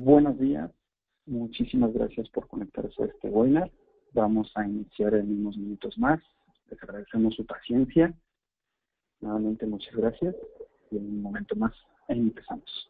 Buenos días, muchísimas gracias por conectarse a este webinar. Vamos a iniciar en unos minutos más. Les agradecemos su paciencia. Nuevamente muchas gracias y en un momento más empezamos.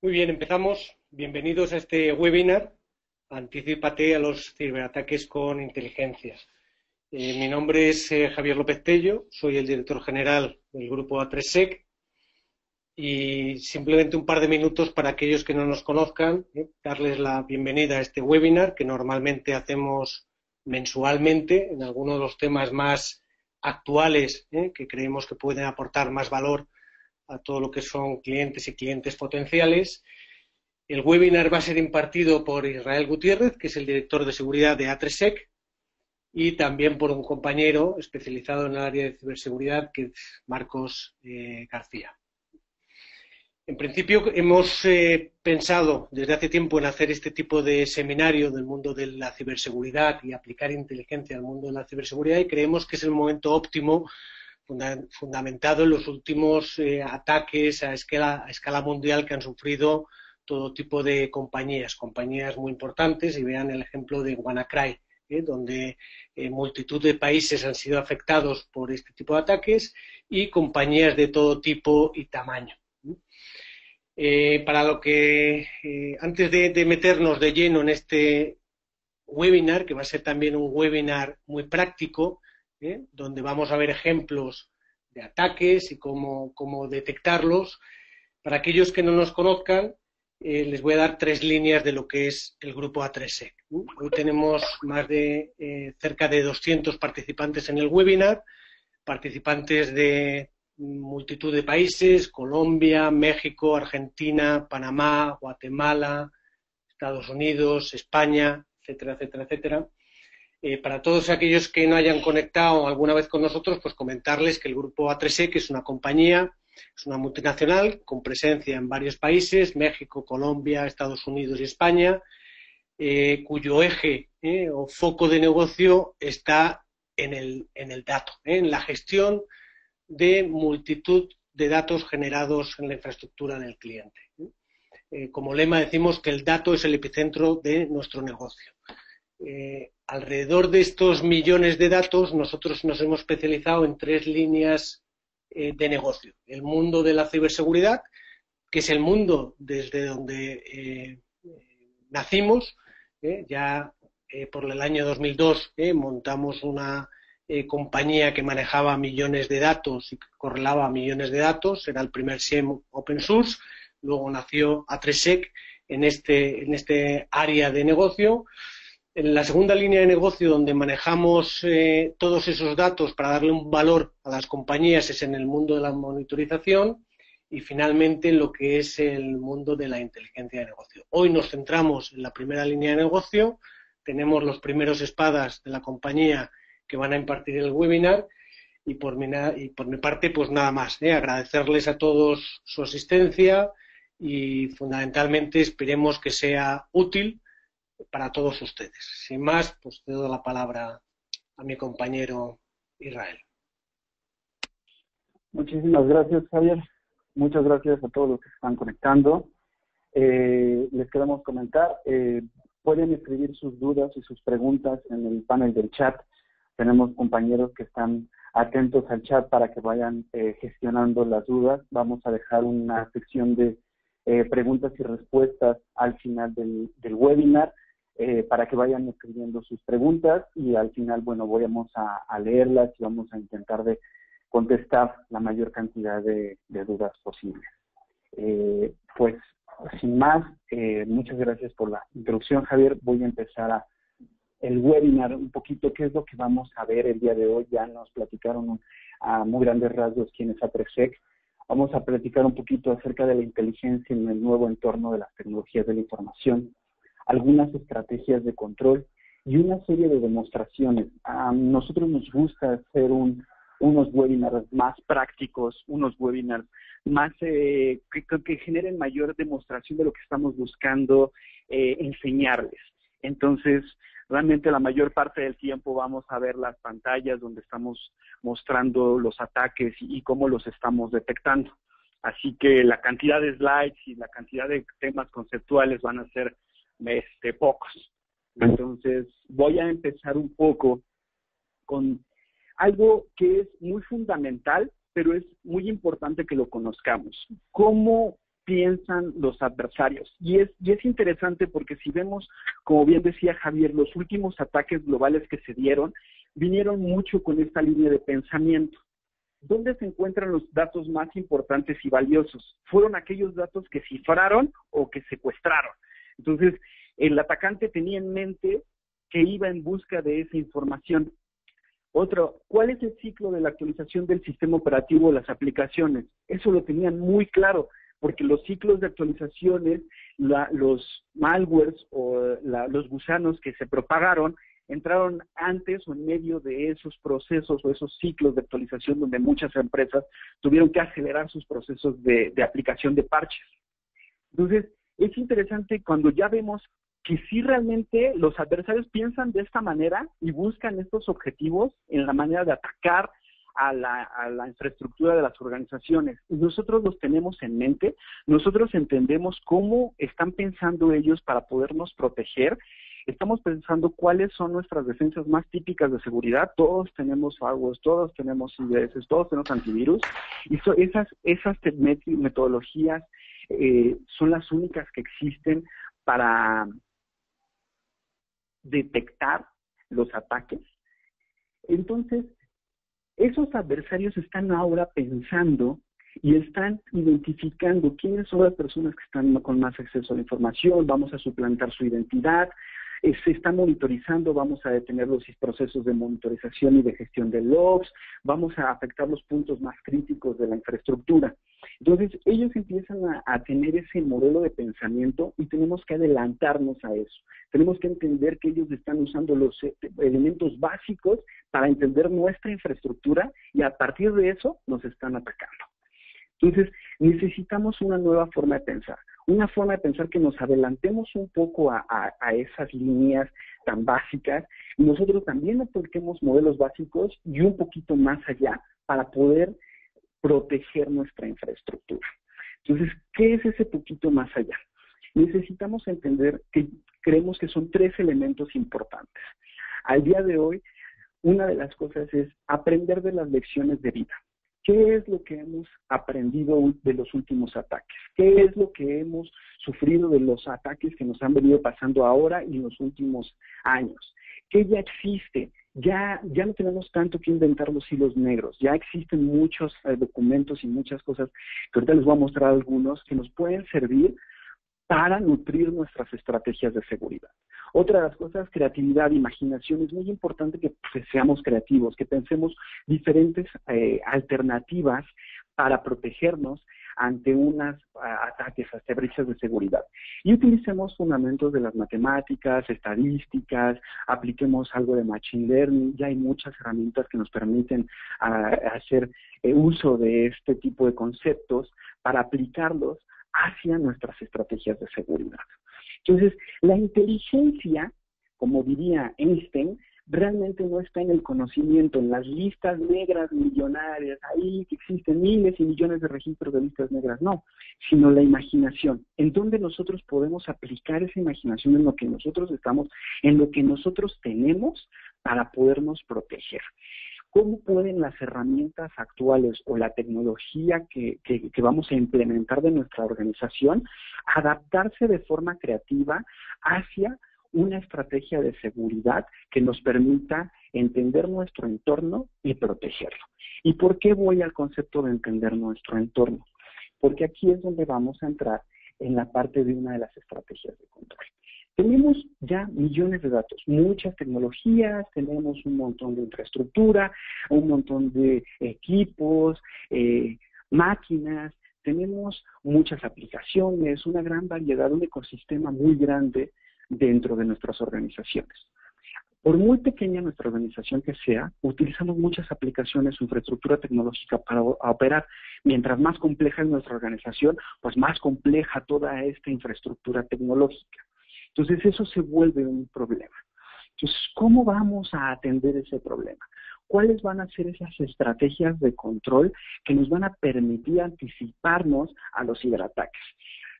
Muy bien, empezamos. Bienvenidos a este webinar. Anticípate a los ciberataques con inteligencias. Mi nombre es Javier López Tello, soy el director general del grupo A3Sec y simplemente un par de minutos para aquellos que no nos conozcan, darles la bienvenida a este webinar que normalmente hacemos mensualmente en algunos de los temas más actuales que creemos que pueden aportar más valor a todo lo que son clientes y clientes potenciales. El webinar va a ser impartido por Israel Gutiérrez, que es el director de seguridad de A3Sec, y también por un compañero especializado en el área de ciberseguridad, que es Marcos García. En principio hemos pensado desde hace tiempo en hacer este tipo de seminario del mundo de la ciberseguridad y aplicar inteligencia al mundo de la ciberseguridad, y creemos que es el momento óptimo fundamentado en los últimos ataques a escala mundial que han sufrido todo tipo de compañías muy importantes, y vean el ejemplo de WannaCry, donde multitud de países han sido afectados por este tipo de ataques y compañías de todo tipo y tamaño. Para lo que, antes de meternos de lleno en este webinar, que va a ser también un webinar muy práctico, donde vamos a ver ejemplos de ataques y cómo detectarlos. Para aquellos que no nos conozcan, les voy a dar 3 líneas de lo que es el grupo A3Sec. Hoy tenemos más de cerca de 200 participantes en el webinar, participantes de multitud de países: Colombia, México, Argentina, Panamá, Guatemala, Estados Unidos, España, etcétera, etcétera, etcétera. Para todos aquellos que no hayan conectado alguna vez con nosotros, pues comentarles que el grupo A3Sec es una compañía, es una multinacional con presencia en varios países: México, Colombia, Estados Unidos y España, cuyo eje o foco de negocio está en el dato, en la gestión de multitud de datos generados en la infraestructura del cliente. Como lema decimos que el dato es el epicentro de nuestro negocio. Alrededor de estos millones de datos, nosotros nos hemos especializado en 3 líneas de negocio. El mundo de la ciberseguridad, que es el mundo desde donde nacimos. Ya por el año 2002 montamos una compañía que manejaba millones de datos y que correlaba millones de datos, era el primer SIEM open source. Luego nació A3sec en este área de negocio. En la segunda línea de negocio, donde manejamos todos esos datos para darle un valor a las compañías, es en el mundo de la monitorización. Y finalmente en lo que es el mundo de la inteligencia de negocio. Hoy nos centramos en la primera línea de negocio, tenemos los primeros espadas de la compañía que van a impartir el webinar, y por mi parte pues nada más, agradecerles a todos su asistencia y fundamentalmente esperemos que sea útil para todos ustedes. Sin más, pues cedo la palabra a mi compañero Israel. Muchísimas gracias, Javier. Muchas gracias a todos los que se están conectando. Les queremos comentar, pueden escribir sus dudas y sus preguntas en el panel del chat. Tenemos compañeros que están atentos al chat para que vayan gestionando las dudas. Vamos a dejar una sección de preguntas y respuestas al final del webinar para que vayan escribiendo sus preguntas y al final, bueno, vamos a leerlas y vamos a intentar de contestar la mayor cantidad de dudas posibles. Pues, sin más, muchas gracias por la introducción, Javier. Voy a empezar el webinar un poquito, qué es lo que vamos a ver el día de hoy. Ya nos platicaron a muy grandes rasgos quién es A3sec. Vamos a platicar un poquito acerca de la inteligencia en el nuevo entorno de las tecnologías de la información, algunas estrategias de control y una serie de demostraciones. A nosotros nos gusta hacer unos webinars más prácticos, unos webinars más que generen mayor demostración de lo que estamos buscando enseñarles. Entonces, realmente la mayor parte del tiempo vamos a ver las pantallas donde estamos mostrando los ataques y cómo los estamos detectando. Así que la cantidad de slides y la cantidad de temas conceptuales van a ser pocos. Entonces, voy a empezar un poco con algo que es muy fundamental, pero es muy importante que lo conozcamos. ¿Cómo piensan los adversarios? Y es interesante porque si vemos, como bien decía Javier, los últimos ataques globales que se dieron, vinieron mucho con esta línea de pensamiento. ¿Dónde se encuentran los datos más importantes y valiosos? Fueron aquellos datos que cifraron o que secuestraron. Entonces, el atacante tenía en mente que iba en busca de esa información. Otro, ¿cuál es el ciclo de la actualización del sistema operativo de las aplicaciones? Eso lo tenían muy claro, porque los ciclos de actualizaciones, los malwares o los gusanos que se propagaron, entraron antes o en medio de esos procesos o esos ciclos de actualización donde muchas empresas tuvieron que acelerar sus procesos de aplicación de parches. Entonces, es interesante cuando ya vemos que sí realmente los adversarios piensan de esta manera y buscan estos objetivos en la manera de atacar a la infraestructura de las organizaciones. Y nosotros los tenemos en mente, nosotros entendemos cómo están pensando ellos para podernos proteger. Estamos pensando cuáles son nuestras defensas más típicas de seguridad. Todos tenemos firewalls, todos tenemos IDS, todos tenemos antivirus. Y esas metodologías son las únicas que existen para detectar los ataques. Entonces, esos adversarios están ahora pensando y están identificando quiénes son las personas que están con más acceso a la información, vamos a suplantar su identidad, se está monitorizando, vamos a detener los procesos de monitorización y de gestión de logs, vamos a afectar los puntos más críticos de la infraestructura. Entonces, ellos empiezan a tener ese modelo de pensamiento y tenemos que adelantarnos a eso. Tenemos que entender que ellos están usando los elementos básicos para entender nuestra infraestructura y a partir de eso nos están atacando. Entonces, necesitamos una nueva forma de pensar. Una forma de pensar que nos adelantemos un poco a esas líneas tan básicas y nosotros también apliquemos modelos básicos y un poquito más allá para poder proteger nuestra infraestructura. Entonces, ¿qué es ese poquito más allá? Necesitamos entender que creemos que son 3 elementos importantes. Al día de hoy, una de las cosas es aprender de las lecciones de vida. ¿Qué es lo que hemos aprendido de los últimos ataques? ¿Qué es lo que hemos sufrido de los ataques que nos han venido pasando ahora y en los últimos años? ¿Qué ya existe ya no tenemos tanto que inventar los hilos negros, ya existen muchos documentos y muchas cosas que ahorita les voy a mostrar algunos que nos pueden servir para nutrir nuestras estrategias de seguridad. Otra de las cosas, creatividad, imaginación. Es muy importante que seamos creativos, que pensemos diferentes alternativas para protegernos ante unos ataques, ante brechas de seguridad. Y utilicemos fundamentos de las matemáticas, estadísticas, apliquemos algo de machine learning. Ya hay muchas herramientas que nos permiten hacer uso de este tipo de conceptos para aplicarlos hacia nuestras estrategias de seguridad. Entonces, la inteligencia, como diría Einstein, realmente no está en el conocimiento, en las listas negras millonarias, ahí que existen miles y millones de registros de listas negras, no, sino la imaginación, en donde nosotros podemos aplicar esa imaginación en lo que nosotros estamos, en lo que nosotros tenemos para podernos proteger. ¿Cómo pueden las herramientas actuales o la tecnología que vamos a implementar de nuestra organización adaptarse de forma creativa hacia una estrategia de seguridad que nos permita entender nuestro entorno y protegerlo? ¿Y por qué voy al concepto de entender nuestro entorno? Porque aquí es donde vamos a entrar en la parte de una de las estrategias de control. Tenemos ya millones de datos, muchas tecnologías, tenemos un montón de infraestructura, un montón de equipos, máquinas, tenemos muchas aplicaciones, una gran variedad, un ecosistema muy grande dentro de nuestras organizaciones. Por muy pequeña nuestra organización que sea, utilizamos muchas aplicaciones o infraestructura tecnológica para operar. Mientras más compleja es nuestra organización, pues más compleja toda esta infraestructura tecnológica. Entonces eso se vuelve un problema. Entonces, ¿cómo vamos a atender ese problema? ¿Cuáles van a ser esas estrategias de control que nos van a permitir anticiparnos a los ciberataques?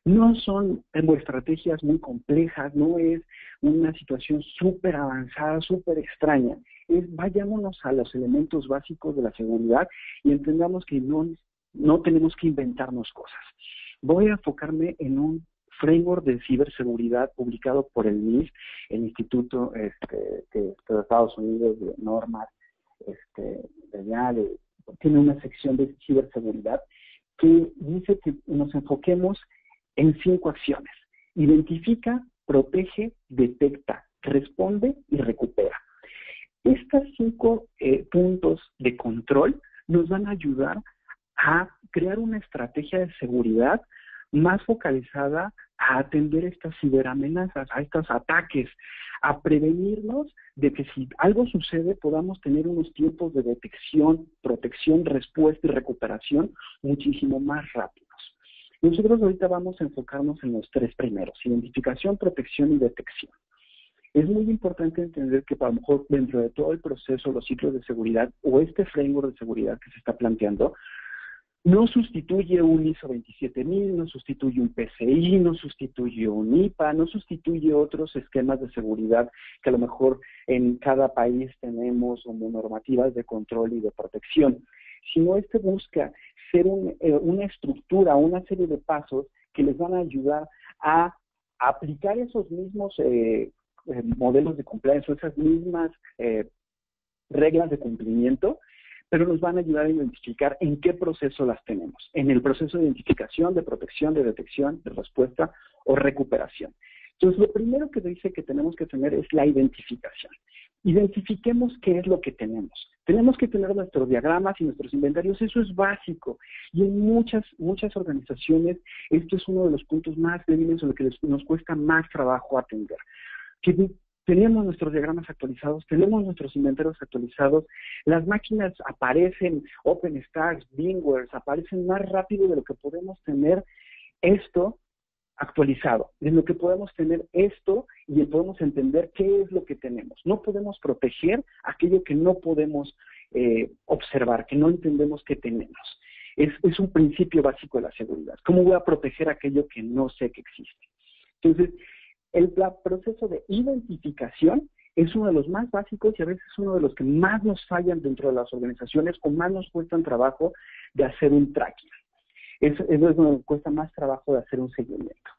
No son estrategias muy complejas, no es una situación súper avanzada, súper extraña. Vayámonos a los elementos básicos de la seguridad y entendamos que no tenemos que inventarnos cosas. Voy a enfocarme en un framework de ciberseguridad publicado por el NIST, el Instituto de Estados Unidos de normas, tiene una sección de ciberseguridad que dice que nos enfoquemos en 5 acciones: identifica, protege, detecta, responde y recupera. Estos 5 puntos de control nos van a ayudar a crear una estrategia de seguridad más focalizada a atender estas ciberamenazas, a estos ataques, a prevenirnos de que si algo sucede podamos tener unos tiempos de detección, protección, respuesta y recuperación muchísimo más rápidos. Nosotros ahorita vamos a enfocarnos en los 3 primeros: identificación, protección y detección. Es muy importante entender que a lo mejor dentro de todo el proceso, los ciclos de seguridad o este framework de seguridad que se está planteando, no sustituye un ISO 27000, no sustituye un PCI, no sustituye un IPA, no sustituye otros esquemas de seguridad que a lo mejor en cada país tenemos como normativas de control y de protección, sino busca ser una estructura, una serie de pasos que les van a ayudar a aplicar esos mismos modelos de compliance, esas mismas reglas de cumplimiento, pero nos van a ayudar a identificar en qué proceso las tenemos, en el proceso de identificación, de protección, de detección, de respuesta o recuperación. Entonces, lo primero que dice que tenemos que tener es la identificación. Identifiquemos qué es lo que tenemos. Tenemos que tener nuestros diagramas y nuestros inventarios, eso es básico. Y en muchas organizaciones esto es uno de los puntos más débiles o lo que nos cuesta más trabajo atender. Que tenemos nuestros diagramas actualizados, tenemos nuestros inventarios actualizados, las máquinas aparecen, OpenStack, VMware, aparecen más rápido de lo que podemos tener esto actualizado, de lo que podemos tener esto y podemos entender qué es lo que tenemos. No podemos proteger aquello que no podemos observar, que no entendemos que tenemos. Es un principio básico de la seguridad. ¿Cómo voy a proteger aquello que no sé que existe? Entonces, el proceso de identificación es uno de los más básicos y a veces uno de los que más nos fallan dentro de las organizaciones o más nos cuestan trabajo de hacer un tracking. Eso es donde nos cuesta más trabajo de hacer un seguimiento.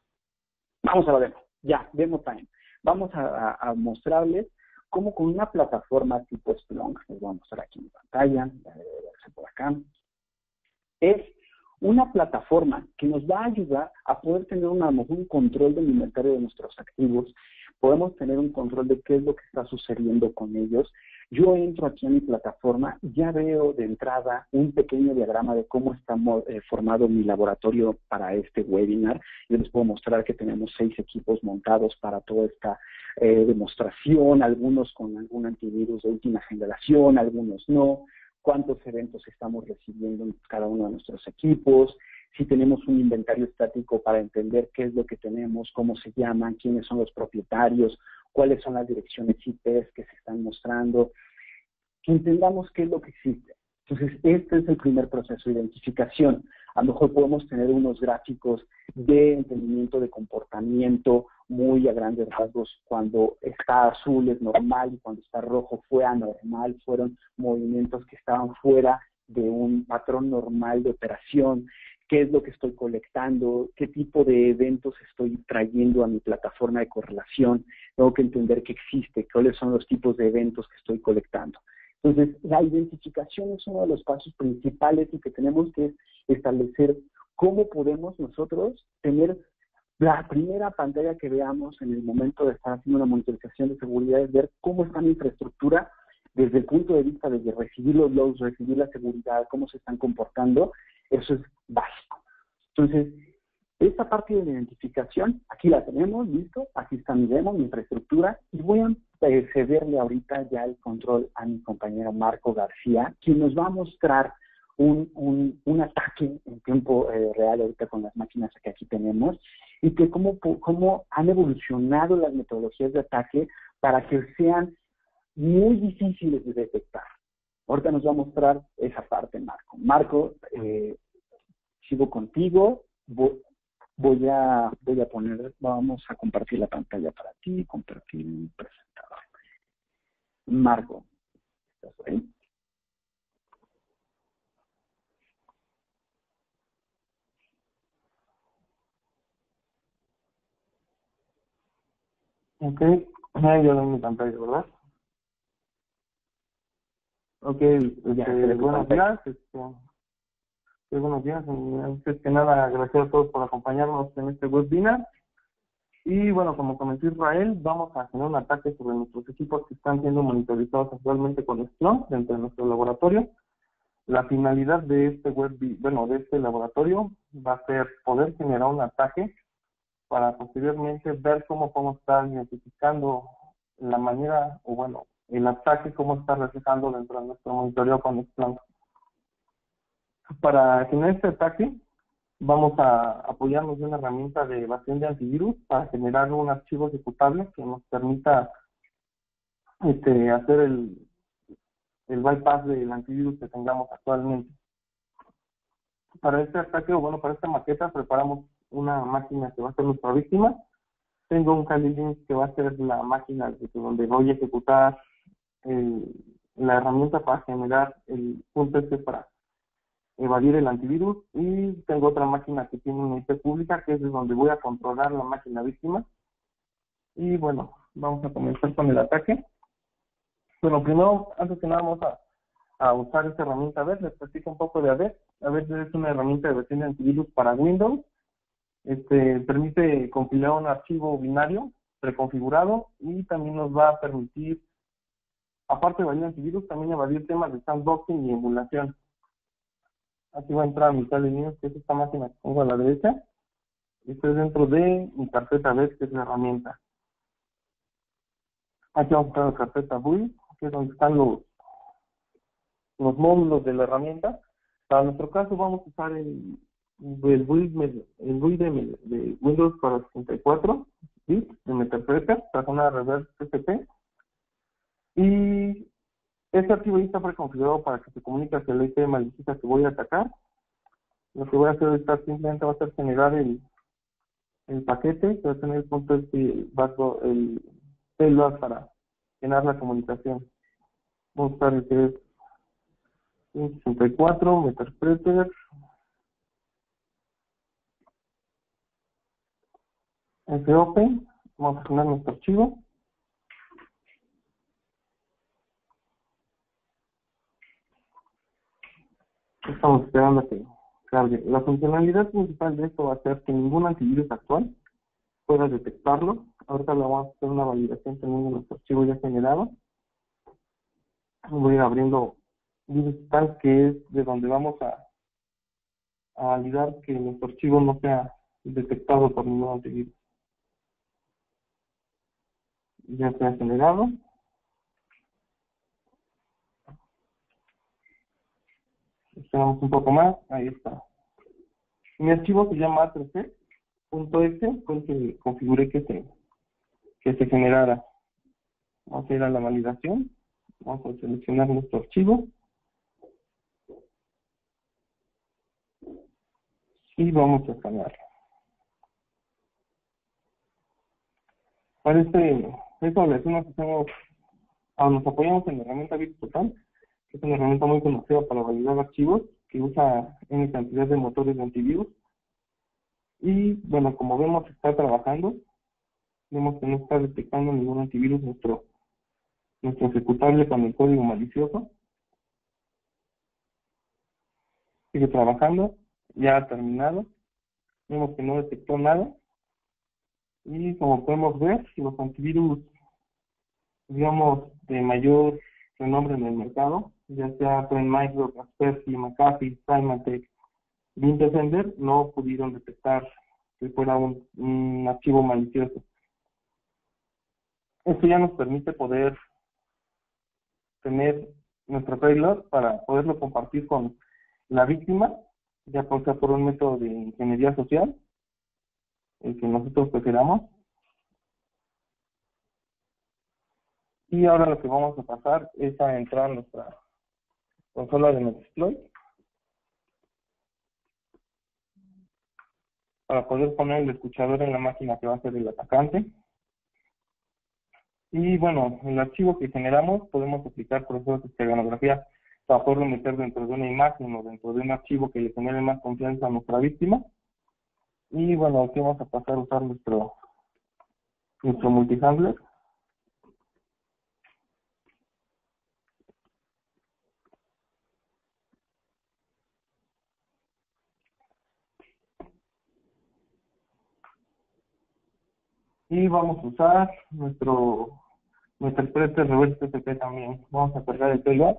Vamos a la demo. Ya, demo time. Vamos a mostrarles cómo con una plataforma tipo Splunk, les voy a mostrar aquí en pantalla, ya debe verse por acá, es una plataforma que nos va a ayudar a poder tener a lo mejor un control del inventario de nuestros activos, podemos tener un control de qué es lo que está sucediendo con ellos. Yo entro aquí a mi plataforma, ya veo de entrada un pequeño diagrama de cómo está formado mi laboratorio para este webinar. Yo les puedo mostrar que tenemos 6 equipos montados para toda esta demostración, algunos con algún antivirus de última generación, algunos no, cuántos eventos estamos recibiendo en cada uno de nuestros equipos, si tenemos un inventario estático para entender qué es lo que tenemos, cómo se llaman, quiénes son los propietarios, cuáles son las direcciones IPs que se están mostrando, que entendamos qué es lo que existe. Entonces, este es el primer proceso de identificación. A lo mejor podemos tener unos gráficos de entendimiento de comportamiento muy a grandes rasgos. Cuando está azul es normal y cuando está rojo fue anormal, fueron movimientos que estaban fuera de un patrón normal de operación. ¿Qué es lo que estoy colectando? ¿Qué tipo de eventos estoy trayendo a mi plataforma de correlación? Tengo que entender que existe, cuáles son los tipos de eventos que estoy colectando. Entonces, la identificación es uno de los pasos principales y que tenemos que establecer cómo podemos nosotros tener la primera pantalla que veamos en el momento de estar haciendo una monitorización de seguridad, es ver cómo está mi infraestructura desde el punto de vista de recibir los logs, recibir la seguridad, cómo se están comportando. Eso es básico. Entonces, esta parte de la identificación, aquí la tenemos, listo, aquí está mi demo, mi infraestructura, y voy a cederle ahorita ya el control a mi compañero Marco García, quien nos va a mostrar un ataque en tiempo real ahorita con las máquinas que aquí tenemos, y que cómo han evolucionado las metodologías de ataque para que sean muy difíciles de detectar. Ahorita nos va a mostrar esa parte, Marco. Marco, sigo contigo. Voy a poner, vamos a compartir la pantalla para ti, compartir mi presentador. Marco, ¿estás ahí? Ok, ya yo en mi pantalla, ¿verdad? Ok, buenos días, buenos días, antes que nada agradecer a todos por acompañarnos en este webinar. Y bueno, como comentó Israel, vamos a hacer un ataque sobre nuestros equipos que están siendo monitorizados actualmente con Splunk dentro de nuestro laboratorio. La finalidad de este de este laboratorio va a ser poder generar un ataque para posteriormente ver cómo podemos estar identificando la manera, o bueno, el ataque, cómo está reflejando dentro de nuestro monitoreo con Splunk. Para generar este ataque, vamos a apoyarnos de una herramienta de evasión de antivirus para generar un archivo ejecutable que nos permita hacer el bypass del antivirus que tengamos actualmente. Para este ataque, o bueno, para esta maqueta, preparamos una máquina que va a ser nuestra víctima. Tengo un Kali Linux que va a ser la máquina donde voy a ejecutar la herramienta para generar el punto para evadir el antivirus, y tengo otra máquina que tiene una IP pública que es de donde voy a controlar la máquina víctima. Y bueno, vamos a comenzar con el ataque. Bueno, primero, antes que nada, vamos a usar esta herramienta AVER. Les platico un poco de AVER. AVER es una herramienta de versión de antivirus para Windows. Permite compilar un archivo binario preconfigurado y también nos va a permitir, aparte de evadir antivirus, también evadir temas de sandboxing y emulación. Aquí va a entrar mi Kali Linux, que es esta máquina que pongo a la derecha. Esto es dentro de mi carpeta AVER, que es la herramienta. Aquí vamos a entrar la carpeta build, que es donde están los módulos de la herramienta. Para nuestro caso vamos a usar el build de Windows para 64 bits de Meterpreter, para una reverse TCP. Y este archivo ya está preconfigurado para que se comunique hacia la IP maliciosa que voy a atacar. Lo que voy a hacer ahorita simplemente va a ser generar el paquete, que va a tener el punto el payload para generar la comunicación. Vamos a usar el que es 64, Meterpreter, fopen, vamos a generar nuestro archivo. Estamos esperando a que cargue. La funcionalidad principal de esto va a ser que ningún antivirus actual pueda detectarlo. Ahorita le vamos a hacer una validación teniendo nuestro archivo ya generado. Voy a ir abriendo Digital, que es de donde vamos a validar que nuestro archivo no sea detectado por ningún antivirus. Ya se ha generado. Esperamos un poco más. Ahí está. Mi archivo se llama a3c.exe, fue el que configuré que se generara. Vamos a ir a la validación. Vamos a seleccionar nuestro archivo. Y vamos a escanearlo. Para esta validación nos apoyamos en la herramienta BitTotal, que es una herramienta muy conocida para validar archivos, que usa N cantidad de motores de antivirus. Y bueno, como vemos, está trabajando. Vemos que no está detectando ningún antivirus nuestro ejecutable con el código malicioso. Sigue trabajando, ya ha terminado. Vemos que no detectó nada. Y como podemos ver, los antivirus, digamos, de mayor renombre en el mercado, ya sea Trend Micro, Kaspersky, McAfee, Symantec, Bitdefender, no pudieron detectar que fuera un archivo malicioso. Esto ya nos permite poder tener nuestro payload para poderlo compartir con la víctima, ya sea por un método de ingeniería social, el que nosotros prefiramos. Y ahora lo que vamos a pasar es a entrar a nuestra consola de Metasploit para poder poner el escuchador en la máquina que va a ser el atacante. Y bueno, el archivo que generamos podemos aplicar procesos de esteganografía para poderlo meter dentro de una imagen o dentro de un archivo que le genere más confianza a nuestra víctima. Y bueno, aquí vamos a pasar a usar nuestro multihandler. Y vamos a usar nuestro interpreter reverse TCP también. Vamos a cargar el payload.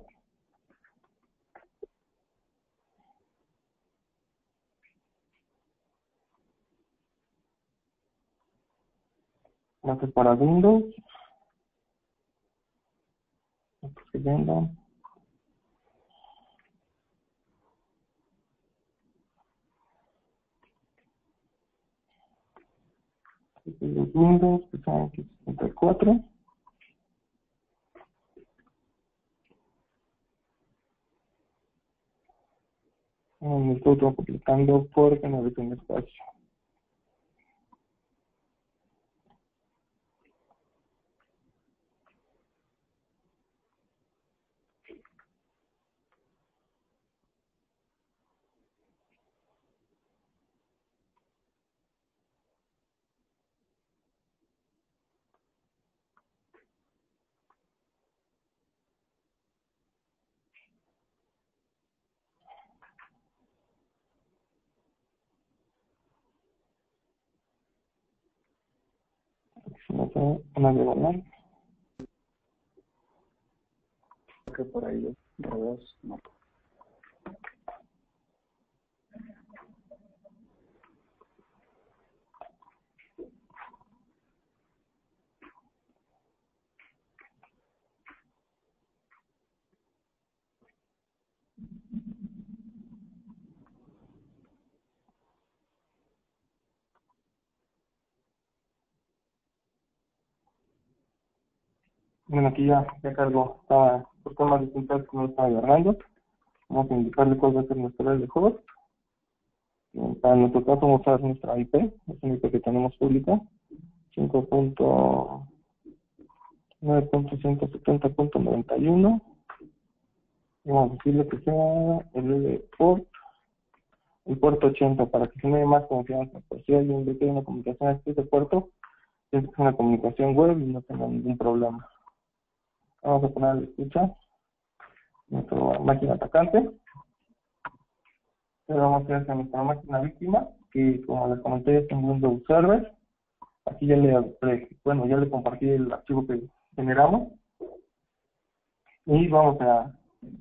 Va a ser para Windows. Escribiendo. Los Windows, que son X64. Me estoy complicando porque no tengo espacio. Si no tengo una diagonal. Que por ahí los rodeos no. Bueno, aquí ya cargó. Estaba por temas distintas que no estaba agarrando. Vamos a indicarle cuál va a ser nuestra red de host. Para nuestro caso vamos a usar nuestra IP, es una IP que tenemos pública, 5.9.170.91. Y vamos a decirle que sea el puerto 80 para que se me dé más confianza. Por si alguien ve que hay una comunicación a este puerto, es una comunicación web y no tenga ningún problema. Vamos a poner a la escucha nuestra máquina atacante. Le vamos a ir hacia nuestra máquina víctima, que como les comenté es un Windows Server. Aquí ya le compartí el archivo que generamos. Y vamos a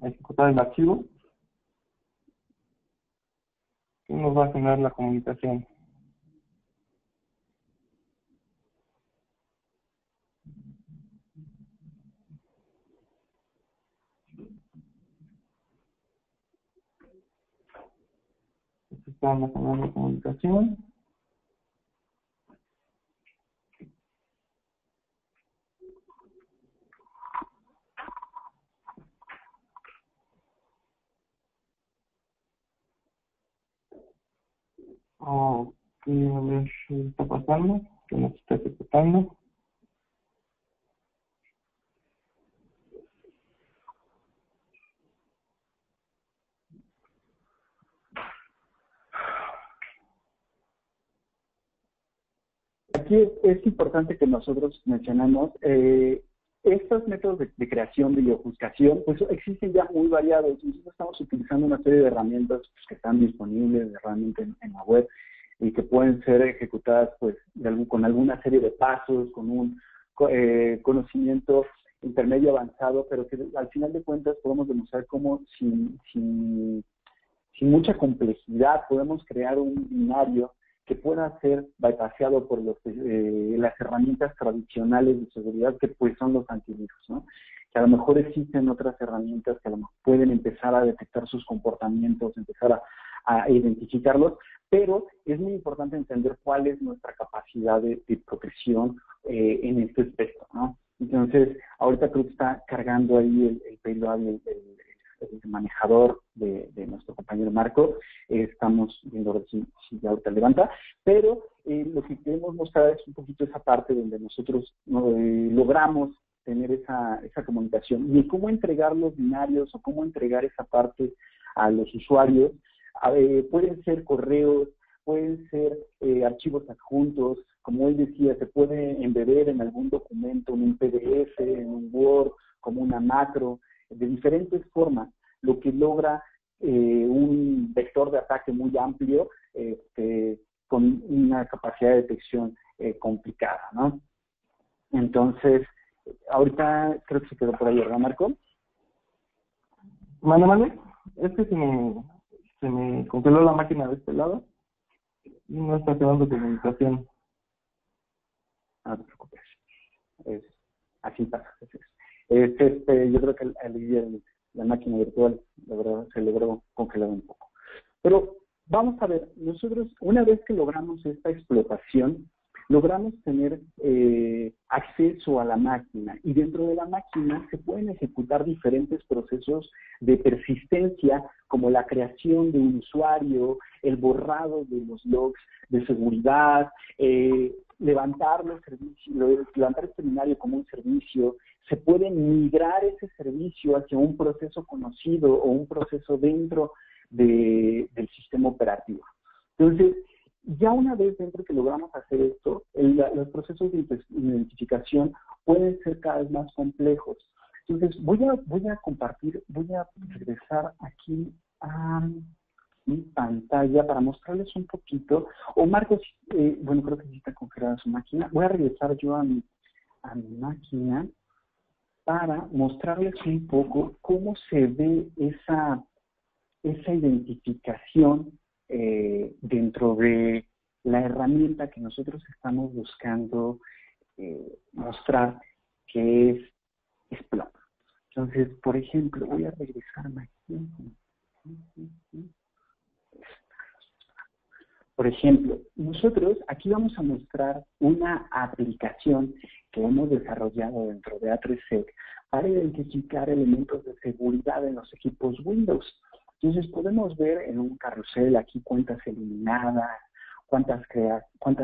ejecutar el archivo. Y nos va a generar la comunicación. Vamos a generar la comunicación. Ok, a ver qué está pasando, que nos está ejecutando. Aquí es importante que nosotros mencionemos estos métodos de creación de biofuscación, pues existen ya muy variados. Nosotros estamos utilizando una serie de herramientas pues, que están disponibles realmente en la web y que pueden ser ejecutadas pues con alguna serie de pasos, con un conocimiento intermedio avanzado, pero que al final de cuentas podemos demostrar cómo sin mucha complejidad podemos crear un binario que pueda ser bypassado por las herramientas tradicionales de seguridad que pues son los antivirus, ¿no? Que a lo mejor existen otras herramientas que a lo mejor pueden empezar a detectar sus comportamientos, empezar a identificarlos, pero es muy importante entender cuál es nuestra capacidad de protección en este aspecto, ¿no? Entonces, ahorita creo que está cargando ahí el payload, el manejador de nuestro compañero Marco. Estamos viendo a ver si ya ahorita levanta, pero lo que queremos mostrar es un poquito esa parte donde nosotros logramos tener esa comunicación y cómo entregar los binarios o cómo entregar esa parte a los usuarios. Pueden ser correos, pueden ser archivos adjuntos, como él decía, se puede embeber en algún documento, en un PDF, en un Word, como una macro, de diferentes formas, lo que logra un vector de ataque muy amplio con una capacidad de detección complicada, ¿no? Entonces, ahorita creo que se quedó por ahí, ¿verdad, Marco? Mande. Es que se me congeló la máquina de este lado y no está quedando comunicación. No te preocupes. Así pasa. Yo creo que la máquina virtual, la verdad, se logró congelar un poco. Pero vamos a ver, nosotros, una vez que logramos esta explotación, logramos tener acceso a la máquina, y dentro de la máquina se pueden ejecutar diferentes procesos de persistencia, como la creación de un usuario, el borrado de los logs de seguridad, levantar los servicios, levantar este binario como un servicio. Se puede migrar ese servicio hacia un proceso conocido o un proceso dentro del sistema operativo. Entonces, ya una vez dentro que logramos hacer esto, los procesos de identificación pueden ser cada vez más complejos. Entonces, voy a compartir, voy a regresar aquí a mi pantalla para mostrarles un poquito. O Marcos, bueno, creo que sí está congelada su máquina. Voy a regresar yo a mi máquina para mostrarles un poco cómo se ve esa identificación dentro de la herramienta que nosotros estamos buscando mostrar, que es Splunk. Entonces, por ejemplo, voy a regresarme aquí. Por ejemplo, nosotros aquí vamos a mostrar una aplicación que hemos desarrollado dentro de A3Sec para identificar elementos de seguridad en los equipos Windows. Entonces podemos ver en un carrusel aquí cuentas eliminadas, cuántas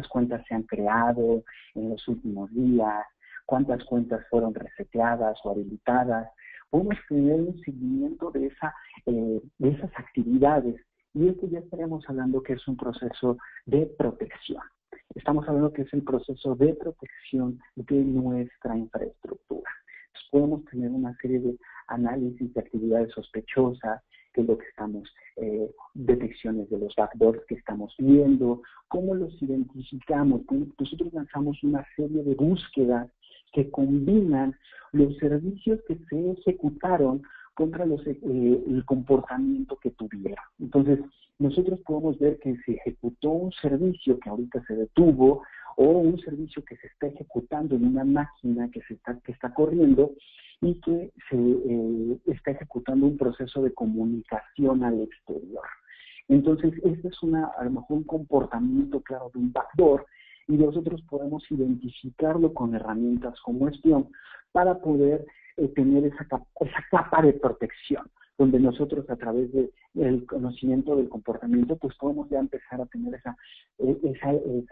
cuentas se han creado en los últimos días, cuántas cuentas fueron reseteadas o habilitadas. Podemos tener un seguimiento de esas actividades. Y esto ya estaríamos hablando que es un proceso de protección. Estamos hablando que es el proceso de protección de nuestra infraestructura. Entonces, podemos tener una serie de análisis de actividades sospechosas qué es lo que estamos, detecciones de los backdoors que estamos viendo, cómo los identificamos. Nosotros lanzamos una serie de búsquedas que combinan los servicios que se ejecutaron contra el comportamiento que tuvieron. Entonces, nosotros podemos ver que se ejecutó un servicio que ahorita se detuvo, o un servicio que se está ejecutando en una máquina que está corriendo y que se está ejecutando un proceso de comunicación al exterior. Entonces, este es a lo mejor un comportamiento claro de un backdoor, y nosotros podemos identificarlo con herramientas como Splunk para poder tener esa capa de protección, donde nosotros a través del conocimiento del comportamiento pues podemos ya empezar a tener esa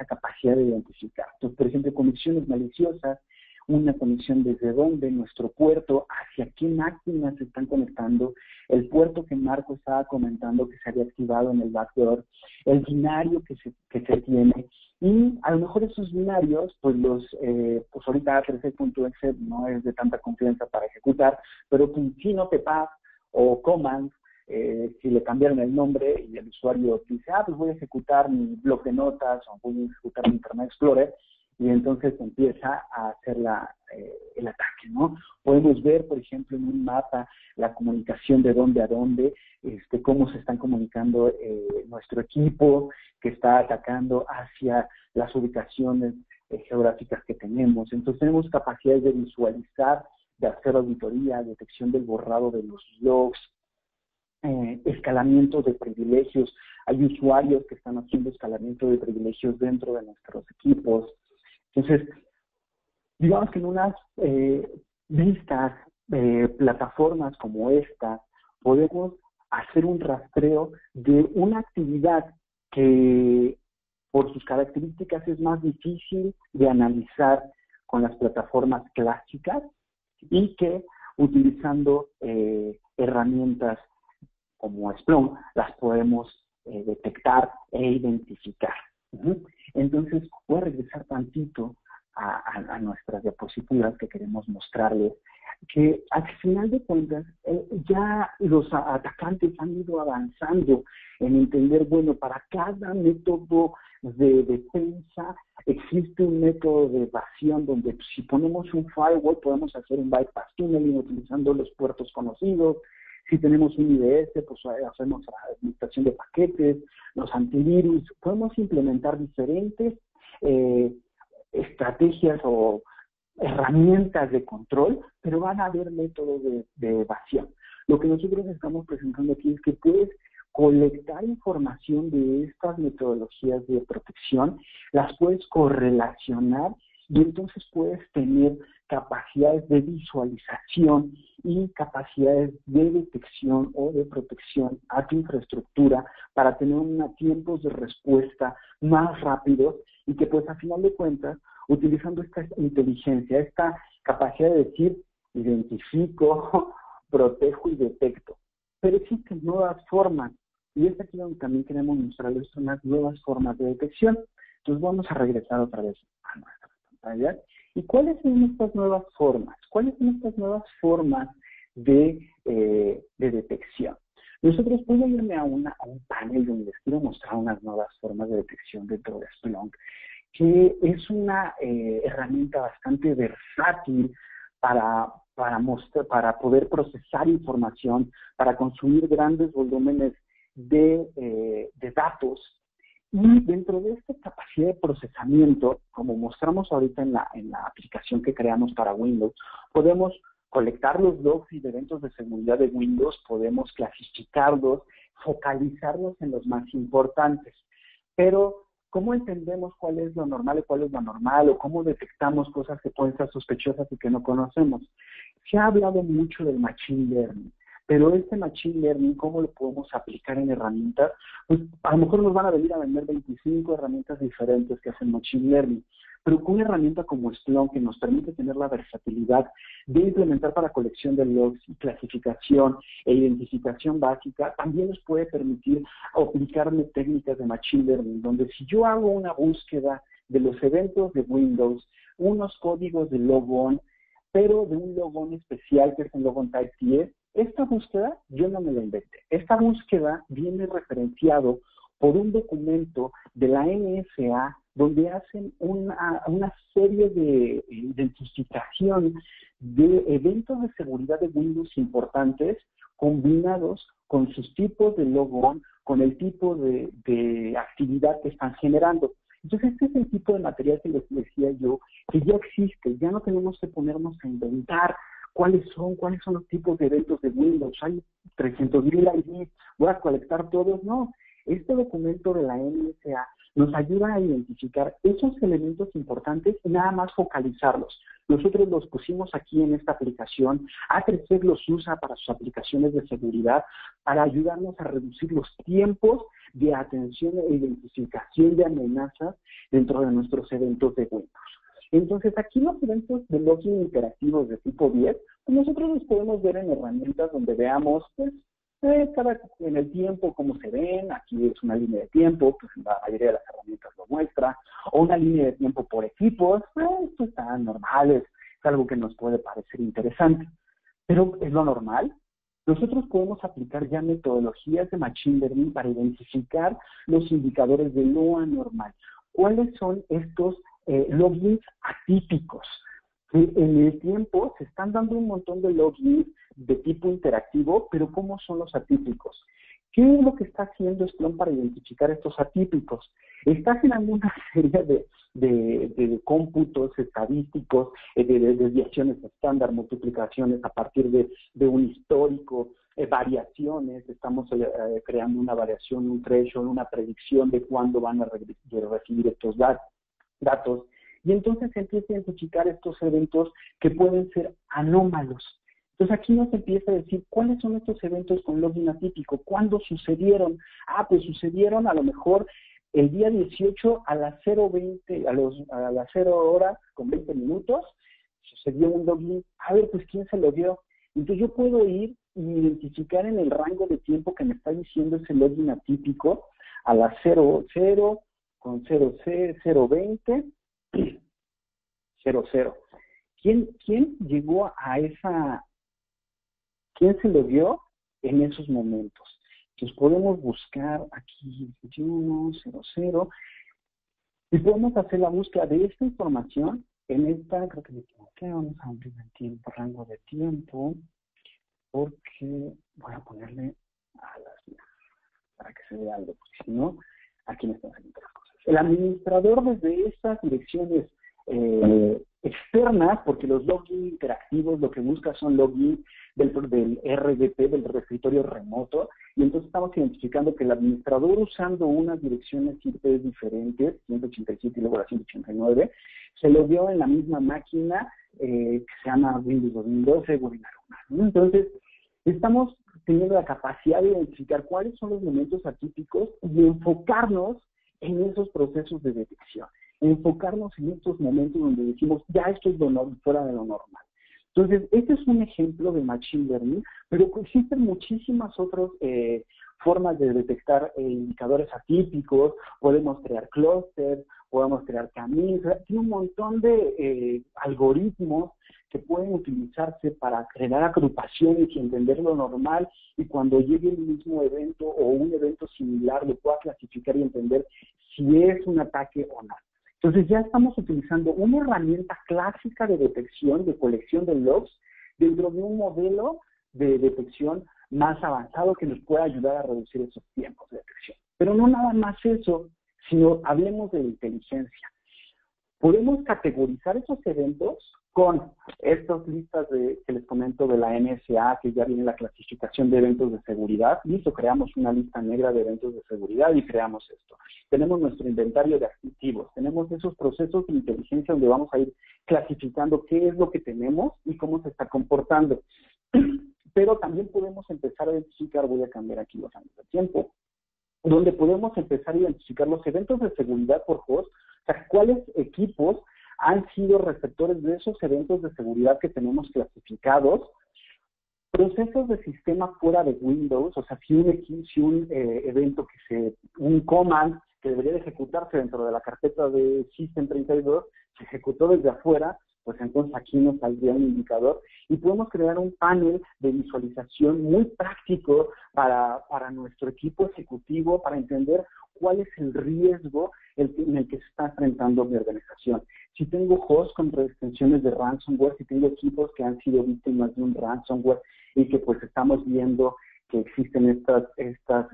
capacidad de identificar. Entonces, por ejemplo, conexiones maliciosas, una conexión desde dónde, nuestro puerto, hacia qué máquinas se están conectando, el puerto que Marco estaba comentando que se había activado en el backdoor, el binario que se tiene, y a lo mejor esos binarios, pues pues ahorita 13.exe no es de tanta confianza para ejecutar, pero pues si no te pasa o command, si le cambiaron el nombre y el usuario dice, pues voy a ejecutar mi bloc de notas o voy a ejecutar mi Internet Explorer, y entonces empieza a hacer el ataque, ¿no? Podemos ver, por ejemplo, en un mapa la comunicación de dónde a dónde, cómo se están comunicando nuestro equipo que está atacando hacia las ubicaciones geográficas que tenemos. Entonces tenemos capacidades de visualizar, de hacer auditoría, detección del borrado de los logs, escalamiento de privilegios. Hay usuarios que están haciendo escalamiento de privilegios dentro de nuestros equipos. Entonces, digamos que en unas vistas, plataformas como esta, podemos hacer un rastreo de una actividad que por sus características es más difícil de analizar con las plataformas clásicas, y que utilizando herramientas como Splunk las podemos detectar e identificar. Entonces, voy a regresar tantito a nuestras diapositivas que queremos mostrarles, que al final de cuentas ya los atacantes han ido avanzando en entender, bueno, para cada método de defensa existe un método de evasión donde si ponemos un firewall podemos hacer un bypass tunneling utilizando los puertos conocidos. Si tenemos un IDS, pues hacemos la administración de paquetes, los antivirus. Podemos implementar diferentes estrategias o herramientas de control, pero van a haber métodos de evasión. Lo que nosotros estamos presentando aquí es que puedes colectar información de estas metodologías de protección, las puedes correlacionar y entonces puedes tener capacidades de visualización y capacidades de detección o de protección a tu infraestructura para tener tiempos de respuesta más rápidos y que pues a final de cuentas, utilizando esta inteligencia, esta capacidad de decir, identifico, protejo y detecto. Pero existen nuevas formas y es aquí donde también queremos mostrarles unas nuevas formas de detección. Entonces vamos a regresar otra vez a nuestra pantalla. ¿Y cuáles son estas nuevas formas? ¿Cuáles son estas nuevas formas de detección? Nosotros voy a irme a un panel donde les quiero mostrar unas nuevas formas de detección dentro de Splunk, que es una herramienta bastante versátil para poder procesar información, para consumir grandes volúmenes de datos. Y dentro de esta capacidad de procesamiento, como mostramos ahorita en la aplicación que creamos para Windows, podemos colectar los logs y eventos de seguridad de Windows, podemos clasificarlos, focalizarlos en los más importantes. Pero, ¿cómo entendemos cuál es lo normal y cuál es lo anormal? ¿O cómo detectamos cosas que pueden ser sospechosas y que no conocemos? Se ha hablado mucho del Machine Learning. Pero este Machine Learning, ¿cómo lo podemos aplicar en herramientas? Pues a lo mejor nos van a venir a vender 25 herramientas diferentes que hacen Machine Learning. Pero con una herramienta como Splunk, que nos permite tener la versatilidad de implementar para colección de logs y clasificación e identificación básica, también nos puede permitir aplicarme técnicas de Machine Learning, donde si yo hago una búsqueda de los eventos de Windows, unos códigos de logon, pero de un logon especial que es un logon Type 10, Esta búsqueda yo no me la inventé. Esta búsqueda viene referenciado por un documento de la NSA donde hacen una serie de identificación de eventos de seguridad de Windows importantes combinados con sus tipos de logon, con el tipo de actividad que están generando. Entonces, este es el tipo de material que les decía yo, que ya existe, ya no tenemos que ponernos a inventar cuáles son los tipos de eventos de Windows. Hay 300,000 IDs, voy a colectar todos. No, este documento de la NSA nos ayuda a identificar esos elementos importantes y nada más focalizarlos. Nosotros los pusimos aquí en esta aplicación. A3C los usa para sus aplicaciones de seguridad, para ayudarnos a reducir los tiempos de atención e identificación de amenazas dentro de nuestros eventos de Windows. Entonces, aquí los eventos de login interactivos de tipo 10, pues nosotros los podemos ver en herramientas donde veamos, pues, en el tiempo cómo se ven. Aquí es una línea de tiempo, pues la mayoría de las herramientas lo muestra, o una línea de tiempo por equipos. Esto está normal, es algo que nos puede parecer interesante, pero ¿es lo normal? Nosotros podemos aplicar ya metodologías de Machine Learning para identificar los indicadores de lo anormal. ¿Cuáles son estos logins atípicos? En el tiempo se están dando un montón de logins de tipo interactivo, pero ¿cómo son los atípicos? ¿Qué es lo que está haciendo Splunk para identificar estos atípicos? Está generando una serie de cómputos estadísticos, de desviaciones estándar, multiplicaciones a partir de un histórico, variaciones. Estamos creando una variación, un threshold, una predicción de cuándo van a recibir estos datos. Y entonces se empieza a identificar estos eventos que pueden ser anómalos. Entonces aquí nos empieza a decir cuáles son estos eventos con login atípico, cuándo sucedieron. Pues sucedieron a lo mejor el día 18 a las 0:20, a las 0 horas con 20 minutos, sucedió un login. Pues ¿quién se lo dio? Entonces yo puedo ir y identificar en el rango de tiempo que me está diciendo ese login atípico a las 00 con 0:20 00. ¿Quién llegó a esa? ¿Quién se lo dio en esos momentos? Entonces podemos buscar aquí 21:00 y podemos hacer la búsqueda de esta información en esta, creo que me equivoqué, vamos a abrir el tiempo, rango de tiempo, porque voy a ponerle a las para que se vea algo, porque si no, aquí me están saliendo las cosas. El administrador desde estas direcciones externas, porque los login interactivos lo que busca son login del RDP, del escritorio remoto, y entonces estamos identificando que el administrador, usando unas direcciones IP diferentes, 187 y luego la 189, se lo dio en la misma máquina que se llama Windows 2012, webinar 1. Entonces, estamos teniendo la capacidad de identificar cuáles son los momentos atípicos y enfocarnos en esos procesos de detección, enfocarnos en estos momentos donde decimos, ya esto es fuera de lo normal. Entonces, este es un ejemplo de Machine Learning, pero existen muchísimas otras formas de detectar indicadores atípicos. Podemos crear clústeres, podemos crear caminos, tiene un montón de algoritmos que pueden utilizarse para crear agrupaciones y entender lo normal, y cuando llegue el mismo evento o un evento similar lo pueda clasificar y entender si es un ataque o no. Entonces ya estamos utilizando una herramienta clásica de detección, de colección de logs, dentro de un modelo de detección más avanzado que nos pueda ayudar a reducir esos tiempos de detección. Pero no nada más eso, sino hablemos de la inteligencia. Podemos categorizar esos eventos con estas listas que les comento de la NSA, que ya viene la clasificación de eventos de seguridad. Listo, creamos una lista negra de eventos de seguridad y creamos esto. Tenemos nuestro inventario de activos, tenemos esos procesos de inteligencia donde vamos a ir clasificando qué es lo que tenemos y cómo se está comportando. Pero también podemos empezar a identificar, voy a cambiar aquí los años de tiempo, donde podemos empezar a identificar los eventos de seguridad por host, o sea, cuáles equipos han sido receptores de esos eventos de seguridad que tenemos clasificados, procesos de sistema fuera de Windows, o sea, si un evento un command que debería de ejecutarse dentro de la carpeta de System32 se ejecutó desde afuera, pues entonces aquí nos saldría un indicador y podemos crear un panel de visualización muy práctico para nuestro equipo ejecutivo, para entender cuál es el riesgo en el que se está enfrentando mi organización. Si tengo hosts con extensiones de ransomware, si tengo equipos que han sido víctimas de un ransomware y que pues estamos viendo que existen estas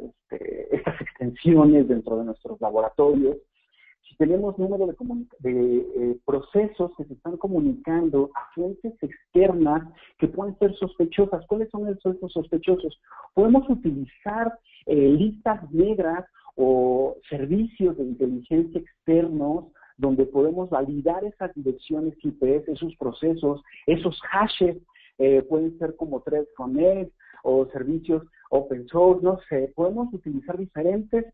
extensiones dentro de nuestros laboratorios, si tenemos número de procesos que se están comunicando a fuentes externas que pueden ser sospechosas. ¿Cuáles son esos sospechosos? Podemos utilizar listas negras o servicios de inteligencia externos donde podemos validar esas direcciones IP, esos procesos, esos hashes, pueden ser como Thread Connect o servicios open source, no sé, podemos utilizar diferentes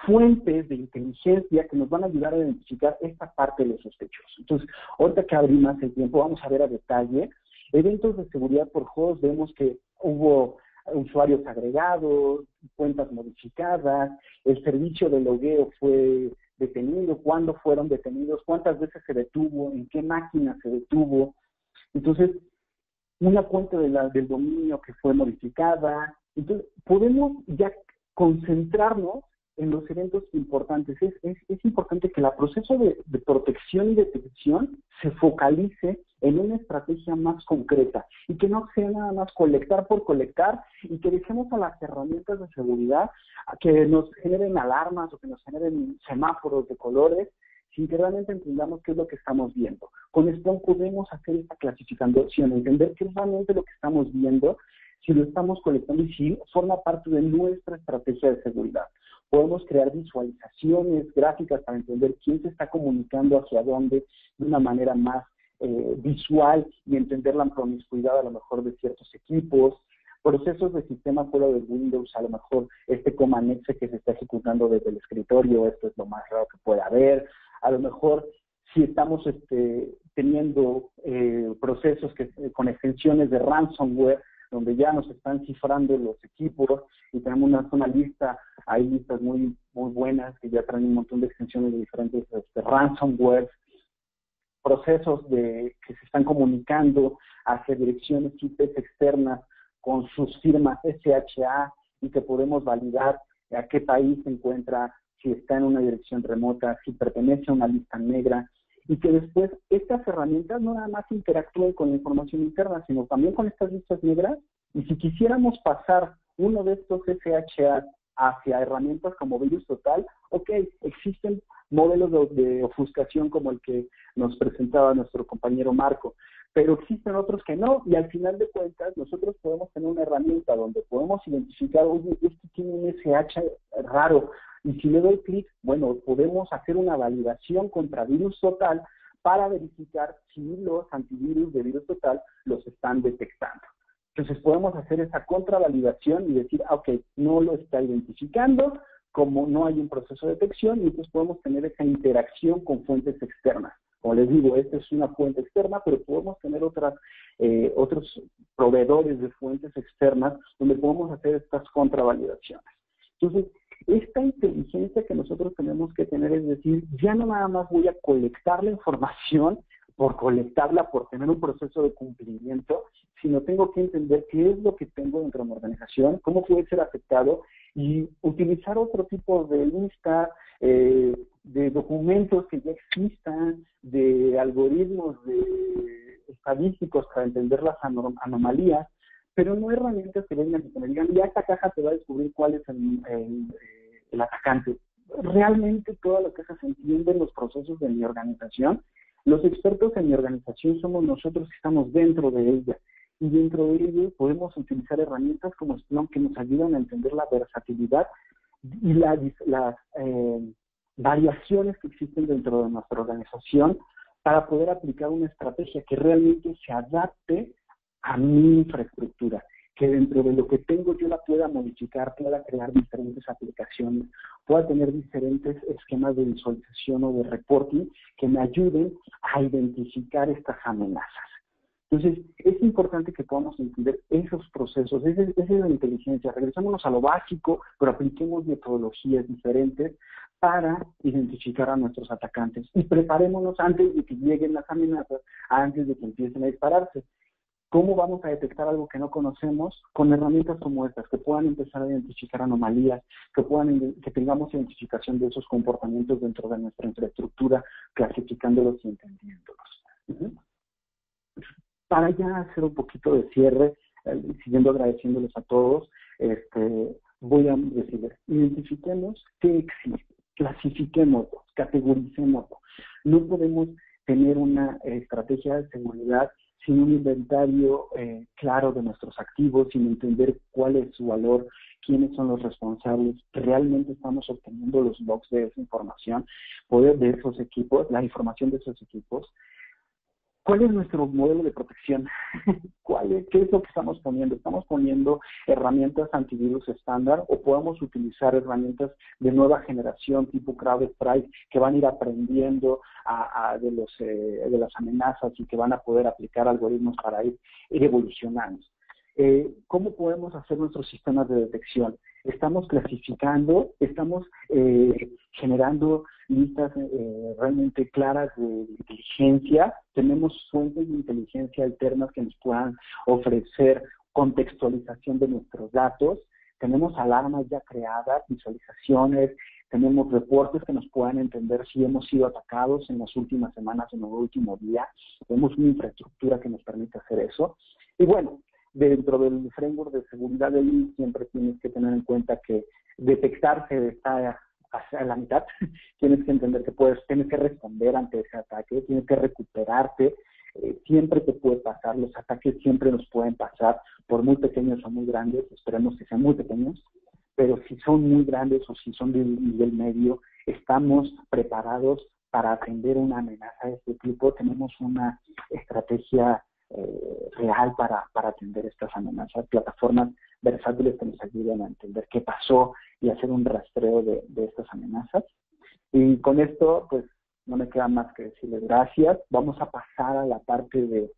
fuentes de inteligencia que nos van a ayudar a identificar esta parte de los sospechosos. Entonces, ahorita que abrí más el tiempo, vamos a ver a detalle. Eventos de seguridad por host, vemos que hubo usuarios agregados, cuentas modificadas, el servicio de logueo fue detenido, cuándo fueron detenidos, cuántas veces se detuvo, en qué máquina se detuvo. Entonces, una cuenta del dominio que fue modificada. Entonces, podemos ya concentrarnos en los eventos importantes. Es importante que el proceso de protección y detección se focalice en una estrategia más concreta y que no sea nada más colectar por colectar y que dejemos a las herramientas de seguridad a que nos generen alarmas o que nos generen semáforos de colores sin que realmente entendamos qué es lo que estamos viendo. Con Splunk podemos hacer esta clasificación, entender qué es realmente lo que estamos viendo, si lo estamos colectando y si forma parte de nuestra estrategia de seguridad. Podemos crear visualizaciones gráficas para entender quién se está comunicando hacia dónde de una manera más visual y entender la promiscuidad a lo mejor de ciertos equipos, procesos de sistema fuera de Windows, a lo mejor command exe que se está ejecutando desde el escritorio, esto es lo más raro que puede haber, a lo mejor si estamos teniendo procesos con extensiones de ransomware, donde ya nos están cifrando los equipos y tenemos una lista, hay listas muy buenas que ya traen un montón de extensiones de diferentes ransomware, procesos que se están comunicando hacia direcciones IP externas con sus firmas SHA y que podemos validar a qué país se encuentra, si está en una dirección remota, si pertenece a una lista negra, y que después estas herramientas no nada más interactúen con la información interna, sino también con estas listas negras, y si quisiéramos pasar uno de estos SHA hacia herramientas como Virus Total, ok, existen modelos de ofuscación como el que nos presentaba nuestro compañero Marco, pero existen otros que no, y al final de cuentas nosotros podemos tener una herramienta donde podemos identificar, oye, este tiene un SH raro, y si le doy clic, bueno, podemos hacer una validación contra Virus Total para verificar si los antivirus de Virus Total los están detectando. Entonces podemos hacer esa contravalidación y decir, ok, no lo está identificando, como no hay un proceso de detección, y entonces podemos tener esa interacción con fuentes externas. Como les digo, esta es una fuente externa, pero podemos tener otros proveedores de fuentes externas donde podemos hacer estas contravalidaciones. Entonces, esta inteligencia que nosotros tenemos que tener es decir, ya no nada más voy a colectar la información por colectarla, por tener un proceso de cumplimiento, sino tengo que entender qué es lo que tengo dentro de mi organización, cómo puede ser afectado y utilizar otro tipo de lista, de documentos que ya existan, de algoritmos estadísticos para entender las anomalías, pero no herramientas que vengan y que me digan, ya esta caja te va a descubrir cuál es el atacante. Realmente todo lo que se entiende en los procesos de mi organización, los expertos en mi organización somos nosotros que estamos dentro de ella. Y dentro de ello podemos utilizar herramientas como Splunk que nos ayudan a entender la versatilidad y las variaciones que existen dentro de nuestra organización para poder aplicar una estrategia que realmente se adapte a mi infraestructura, que dentro de lo que tengo yo la pueda modificar, pueda crear diferentes aplicaciones, pueda tener diferentes esquemas de visualización o de reporting que me ayuden a identificar estas amenazas. Entonces, es importante que podamos entender esos procesos, esa es la inteligencia. Regresémonos a lo básico, pero apliquemos metodologías diferentes para identificar a nuestros atacantes y preparémonos antes de que lleguen las amenazas, antes de que empiecen a dispararse. ¿Cómo vamos a detectar algo que no conocemos? Con herramientas como estas, que puedan empezar a identificar anomalías, que tengamos identificación de esos comportamientos dentro de nuestra infraestructura, clasificándolos y entendiéndolos. Para ya hacer un poquito de cierre, siguiendo agradeciéndoles a todos, voy a decirles, identifiquemos qué existe, clasifiquémoslo, categoricémoslo. No podemos tener una estrategia de seguridad sin un inventario claro de nuestros activos, sin entender cuál es su valor, quiénes son los responsables, realmente estamos obteniendo los logs de esa información, poder de esos equipos, la información de esos equipos. ¿Cuál es nuestro modelo de protección? ¿Qué es lo que estamos poniendo? ¿Estamos poniendo herramientas antivirus estándar o podemos utilizar herramientas de nueva generación tipo CrowdStrike que van a ir aprendiendo de las amenazas y que van a poder aplicar algoritmos para ir evolucionando? ¿Cómo podemos hacer nuestros sistemas de detección? Estamos clasificando, estamos generando listas realmente claras de inteligencia, tenemos fuentes de inteligencia alternas que nos puedan ofrecer contextualización de nuestros datos, tenemos alarmas ya creadas, visualizaciones, tenemos reportes que nos puedan entender si hemos sido atacados en las últimas semanas, en el último día, tenemos una infraestructura que nos permite hacer eso. Y bueno, dentro del framework de seguridad de ahí siempre tienes que tener en cuenta que detectarse está hacia la mitad, tienes que entender que tienes que responder ante ese ataque, tienes que recuperarte, siempre te puede pasar, los ataques siempre nos pueden pasar, por muy pequeños o muy grandes, esperemos que sean muy pequeños, pero si son muy grandes o si son de un nivel medio, estamos preparados para atender una amenaza de este tipo, tenemos una estrategia real para atender estas amenazas, plataformas versátiles que nos ayuden a entender qué pasó y hacer un rastreo de estas amenazas. Y con esto, pues, no me queda más que decirles gracias. Vamos a pasar a la parte de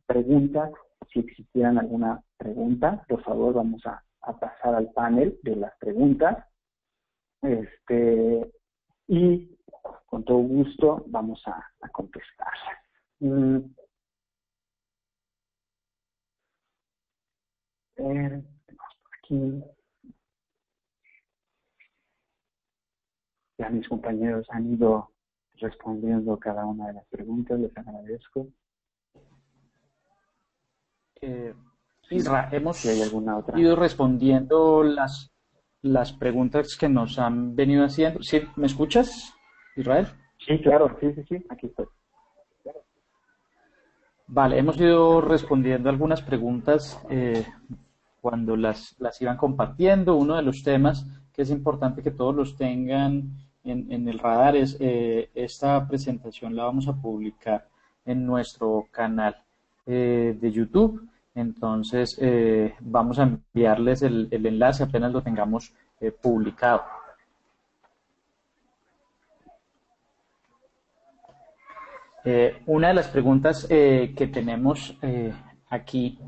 preguntas. Si existieran alguna pregunta, por favor, vamos a pasar al panel de las preguntas. Y con todo gusto vamos a contestarlas. Tenemos por aquí. Ya mis compañeros han ido respondiendo cada una de las preguntas, les agradezco. Isra, hemos si hay alguna otra. ido respondiendo las preguntas que nos han venido haciendo. ¿Sí? ¿Me escuchas, Israel? Sí, claro, sí, aquí estoy. Vale, hemos ido respondiendo algunas preguntas cuando las iban compartiendo. Uno de los temas que es importante que todos los tengan en el radar es esta presentación la vamos a publicar en nuestro canal de YouTube. Entonces vamos a enviarles el enlace apenas lo tengamos publicado. Una de las preguntas que tenemos aquí,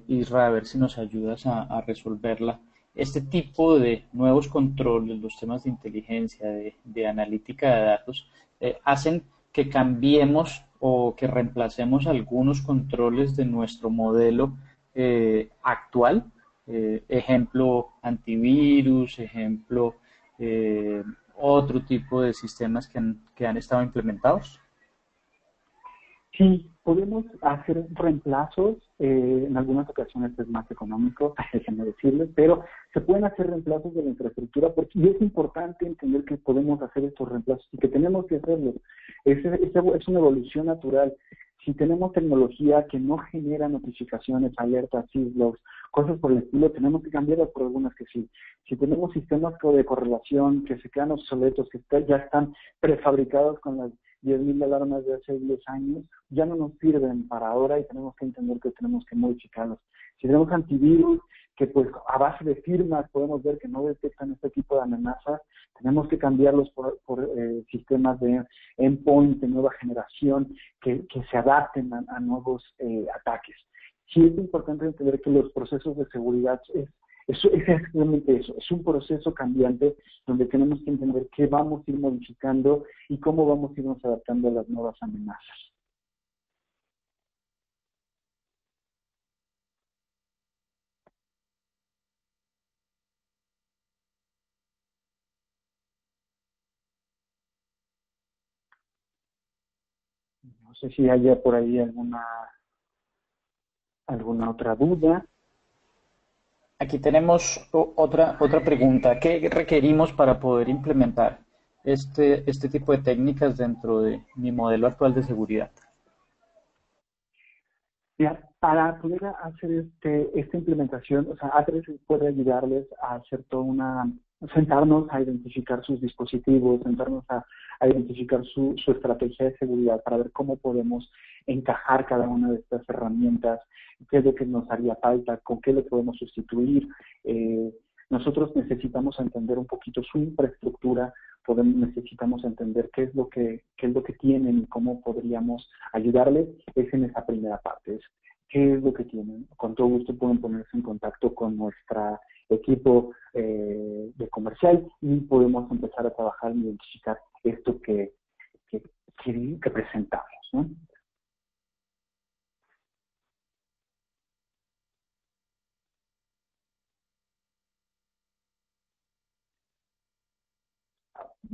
Isra, a ver si nos ayudas a resolverla. Este tipo de nuevos controles, los temas de inteligencia, de analítica de datos, hacen que cambiemos o que reemplacemos algunos controles de nuestro modelo actual. Ejemplo, antivirus, ejemplo, otro tipo de sistemas que han estado implementados. Sí, podemos hacer reemplazos, en algunas ocasiones es más económico, déjenme decirles, pero se pueden hacer reemplazos de la infraestructura y es importante entender que podemos hacer estos reemplazos y que tenemos que hacerlos. Es una evolución natural. Si tenemos tecnología que no genera notificaciones, alertas, syslogs, cosas por el estilo, tenemos que cambiarlas por algunas que sí. Si tenemos sistemas de correlación que se quedan obsoletos, que ya están prefabricados con las 10.000 alarmas de hace 10 años, ya no nos sirven para ahora y tenemos que entender que tenemos que modificarlos. Si tenemos antivirus, que pues a base de firmas podemos ver que no detectan este tipo de amenazas, tenemos que cambiarlos por sistemas de endpoint de nueva generación que se adapten a nuevos ataques. Sí es importante entender que los procesos de seguridad es exactamente eso, es un proceso cambiante donde tenemos que entender qué vamos a ir modificando y cómo vamos a irnos adaptando a las nuevas amenazas. No sé si haya por ahí alguna otra duda. Aquí tenemos otra pregunta. ¿Qué requerimos para poder implementar este tipo de técnicas dentro de mi modelo actual de seguridad? Ya, para poder hacer esta implementación, o sea, Atres puede ayudarles a hacer sentarnos a identificar sus dispositivos, sentarnos a identificar su estrategia de seguridad para ver cómo podemos encajar cada una de estas herramientas, qué es lo que nos haría falta, con qué le podemos sustituir. Nosotros necesitamos entender un poquito su infraestructura, necesitamos entender qué es lo que tienen y cómo podríamos ayudarles. Es en esa primera parte, es qué es lo que tienen. Con todo gusto pueden ponerse en contacto con nuestro equipo de comercial y podemos empezar a trabajar y identificar esto que presentamos, ¿no?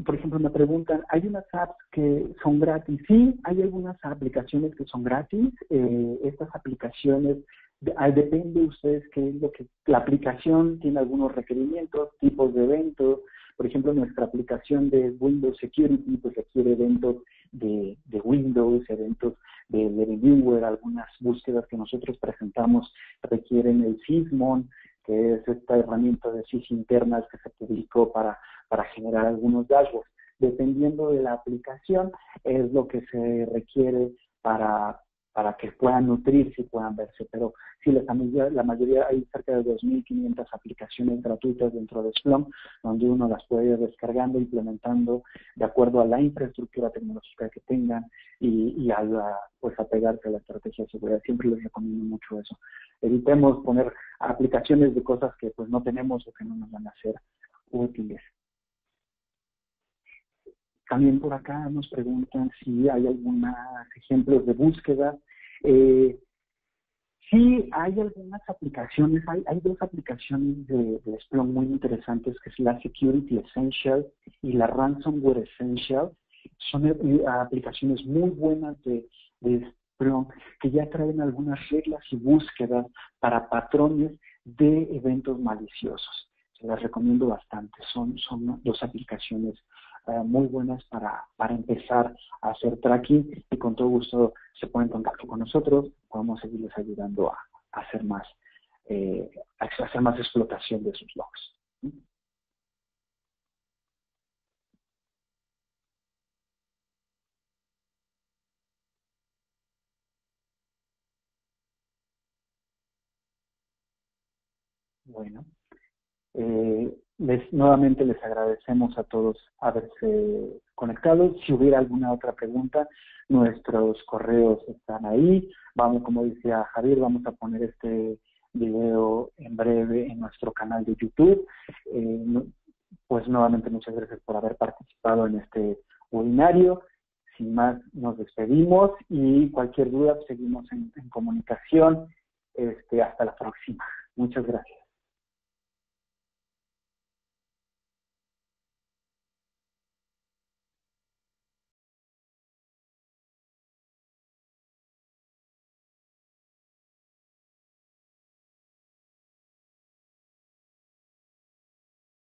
Por ejemplo, me preguntan, ¿hay unas apps que son gratis? Sí, hay algunas aplicaciones que son gratis. Estas aplicaciones, depende de ustedes qué es lo que... La aplicación tiene algunos requerimientos, tipos de eventos. Por ejemplo, nuestra aplicación de Windows Security pues requiere eventos de Windows, eventos de reviewer, algunas búsquedas que nosotros presentamos requieren el Sysmon, que es esta herramienta de SIS internas que se publicó para generar algunos dashboards. Dependiendo de la aplicación, es lo que se requiere para que puedan nutrirse y puedan verse. Pero sí, la mayoría, hay cerca de 2.500 aplicaciones gratuitas dentro de Splunk, donde uno las puede ir descargando, implementando de acuerdo a la infraestructura tecnológica que tengan y pues apegarse a la estrategia de seguridad. Siempre les recomiendo mucho eso. Evitemos poner aplicaciones de cosas que pues no tenemos o que no nos van a ser útiles. También por acá nos preguntan si hay algunos ejemplos de búsqueda. Sí, hay algunas aplicaciones, hay dos aplicaciones de Splunk muy interesantes, que es la Security Essential y la Ransomware Essential. Son aplicaciones muy buenas de Splunk que ya traen algunas reglas y búsquedas para patrones de eventos maliciosos. Se las recomiendo bastante. Son dos aplicaciones muy buenas para empezar a hacer tracking y con todo gusto se ponen en contacto con nosotros, podemos seguirles ayudando a hacer más explotación de sus logs. Bueno, nuevamente les agradecemos a todos haberse conectado. Si hubiera alguna otra pregunta, nuestros correos están ahí. Como decía Javier, vamos a poner este video en breve en nuestro canal de YouTube. Pues nuevamente muchas gracias por haber participado en este webinario. Sin más, nos despedimos y cualquier duda seguimos en comunicación. Hasta la próxima. Muchas gracias.